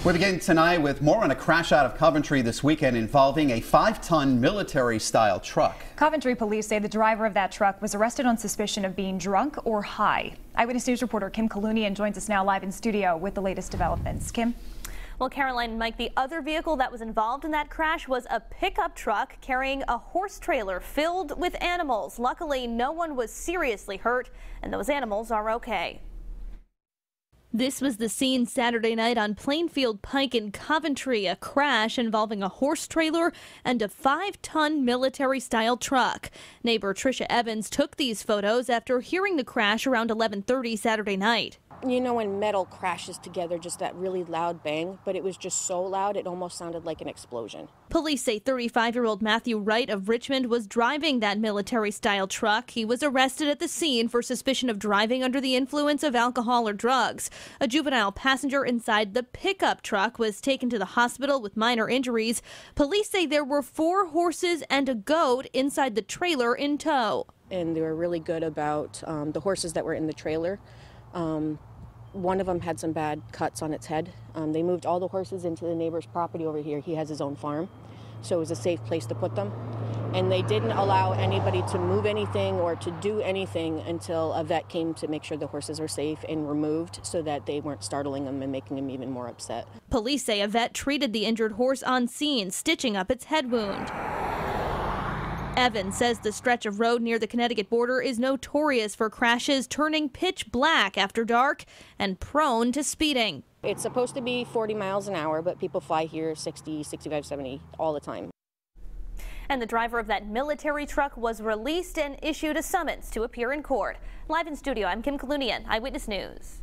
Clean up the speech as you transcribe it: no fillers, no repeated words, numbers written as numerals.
We begin tonight with more on a crash out of Coventry this weekend involving a 5-ton military-style truck. Coventry police say the driver of that truck was arrested on suspicion of being drunk or high. Eyewitness News reporter Kim Kalunian joins us now live in studio with the latest developments. Kim? Well, Caroline and Mike, the other vehicle that was involved in that crash was a pickup truck carrying a horse trailer filled with animals. Luckily, no one was seriously hurt, and those animals are okay. This was the scene Saturday night on Plainfield Pike in Coventry, a crash involving a horse trailer and a 5-ton military-style truck. Neighbor Tricia Evans took these photos after hearing the crash around 11:30 Saturday night. You know when metal crashes together, just that really loud bang, but it was just so loud it almost sounded like an explosion. Police say 35-year-old Matthew Wright of Richmond was driving that military-style truck. He was arrested at the scene for suspicion of driving under the influence of alcohol or drugs. A juvenile passenger inside the pickup truck was taken to the hospital with minor injuries. Police say there were 4 horses and a goat inside the trailer in tow. And they were really good about the horses that were in the trailer. One of them had some bad cuts on its head. They moved all the horses into the neighbor's property over here. He has his own farm, so it was a safe place to put them. And they didn't allow anybody to move anything or to do anything until a vet came to make sure the horses were safe and removed so that they weren't startling them and making them even more upset. Police say a vet treated the injured horse on scene, stitching up its head wound. Evans says the stretch of road near the Connecticut border is notorious for crashes turning pitch black after dark and prone to speeding. It's supposed to be 40 miles an hour, but people fly here 60, 65, 70 all the time. And the driver of that military truck was released and issued a summons to appear in court. Live in studio, I'm Kim Kalunian, Eyewitness News.